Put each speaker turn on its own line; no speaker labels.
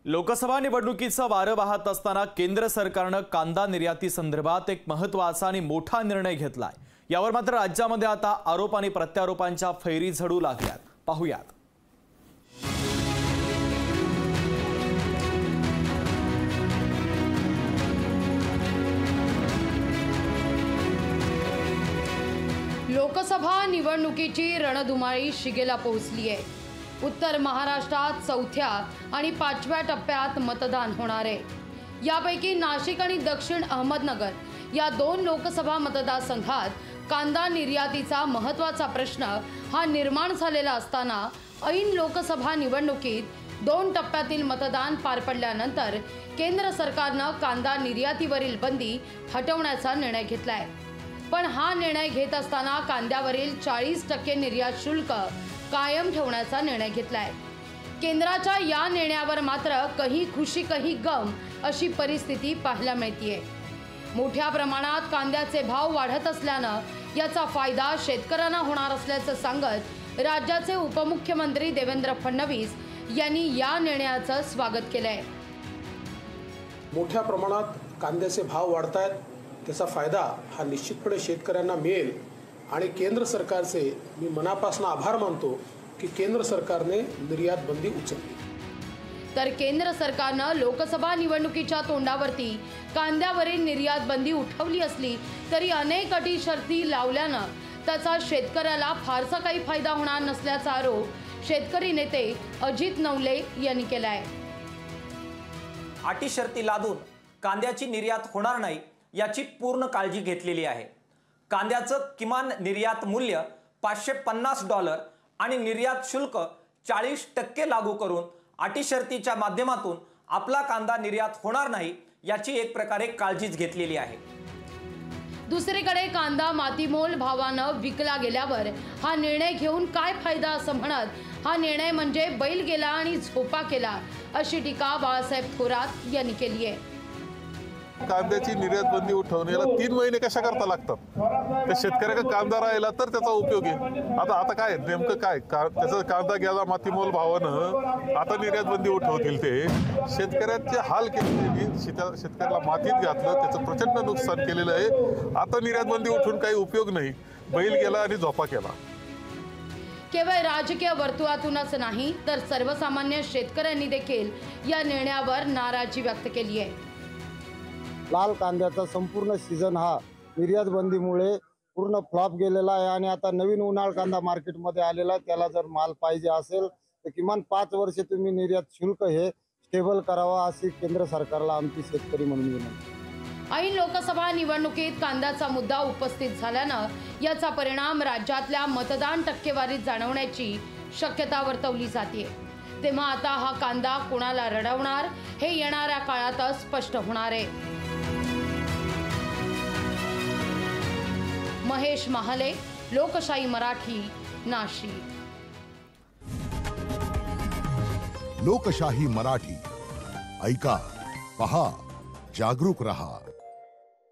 लोकसभा निवडणुकीचं वारं वाहत असताना केंद्र सरकारनं कांदा निर्याती संदर्भात एक महत्त्वाचा आणि मोठा निर्णय घेतलाय। यावर मात्र राज्यामध्ये आता आरोप आणि प्रत्यारोपांच्या फैरी झडू लागल्यात। पाहूयात।
लोकसभा निवडणुकीची रणधुमाळी शिगेला पोहोचली आहे। उत्तर महाराष्ट्रात चौथ्या आणि पाचव्या टप्प्यात मतदान होणार आहे। यापैकी नाशिक आणि दक्षिण अहमदनगर या दोन लोकसभा मतदारसंघात कांदा निर्यातीचा महत्त्वाचा प्रश्न हा निर्माण झालेला असताना ऐन लोकसभा निवडणुकीत दोन टप्प्यातील मतदान पार पडल्यानंतर केंद्र सरकारनं कांदा निर्यातीवरील बंदी हटवण्याचा निर्णय घेतलाय। पण हा निर्णय घेत असताना कांद्यावरील 40% निर्यात शुल्क कायम ठेवण्याचा निर्णय घेतलाय। केंद्राच्या या निर्णयावर मात्र कहीं खुशी कहीं गम अशी परिस्थिती पाहायला मिळतेय। मोठ्या प्रमाणात कांद्याचे भाव वाढत असल्यानं याचा फायदा शेतकऱ्यांना होणार असल्याचं सांगत राज्याचे उपमुख्यमंत्री देवेंद्र फडणवीस यांनी या निर्णयाचं स्वागत केलंय।
मोठ्या प्रमाणात कांद्याचे भाव वाढतायत, त्याचा फायदा हा निश्चितपणे शेतकऱ्यांना मिळेल आणि केंद्र सरकारचे मी मनापासून आभार मानतो की केंद्र सरकारने निर्यात बंदी उचलली।
तर केंद्र सरकारनं लोकसभा निवडणुकीच्या तोंडावरती कांद्यावरील निर्यात बंदी उठवली असली तरी अनेक अटी शर्ती लावल्यानं त्याचा शेतकऱ्याला फारसा काही फायदा होणार नसल्याचा आरोप शेतकरी नेते अजित नवले यांनी केलाय।
अटी शर्ती लादून कांद्याची निर्यात होणार नाही याची पूर्ण काळजी घेतलेली आहे। कांद्याचं किमान निर्यात मूल्य $550 आणि निर्यात शुल्क 40% लागू करून अटी शर्तीच्या माध्यमातून आपला कांदा निर्यात होणार नाही याची एक प्रकारे काळजीच घेतलेली आहे।
दुसरीकडे कांदा मातीमोल भावानं विकला गेल्यावर हा निर्णय घेऊन काय फायदा असं म्हणत हा निर्णय म्हणजे बैल गेला आणि झोपा केला अशी टीका बाळासाहेब थोरात यांनी केली आहे।
कांद्याची निर्यात बंदी उठवण्याला 3 महिने कशा करता लागतात? त्या शेतकऱ्याचा कांदा राहिला तर त्याचा उपयोग आहे। आता काय नेमकं काय त्याचा कांदा गेला मातीमोल भावानं आता निर्यात बंदी उठवतील ते शेतकऱ्याचे हाल केले, शेतकऱ्याला मातीत घातलं, त्याचं प्रचंड नुकसान केलेलं आहे। आता निर्यात बंदी उठून काही उपयोग नाही, बैल गेला आणि झोपा केला।
केवळ राजकीय वर्तुळातूनच नाही तर सर्वसामान्य शेतकऱ्यांनी देखील या निर्णयावर नाराजी व्यक्त केली आहे।
लाल कांद्याचा संपूर्ण सीझन हा निर्यात बंदीमुळे पूर्ण फ्लॉप गेलेला आहे आणि आता नवीन उन्हाळ कांदा मार्केटमध्ये आलेला आहे। त्याला जर माल पाहिजे असेल तर किमान 5 वर्षे तुम्ही निर्यात शुल्क हे स्टेबल करावा अशी केंद्र सरकारला आमची शेतकरी म्हणून विनंती।
ऐन लोकसभा निवडणुकीत कांद्याचा मुद्दा उपस्थित झाल्यानं याचा परिणाम राज्यातल्या मतदान टक्केवारीत जाणवण्याची शक्यता वर्तवली जाते। तेव्हा आता हा कांदा कोणाला रडवणार हे येणाऱ्या काळातच स्पष्ट होणार आहे। महेश महाले, लोकशाही मराठी, नाशिक।
लोकशाही मराठी ऐका, पहा, जागरूक रहा।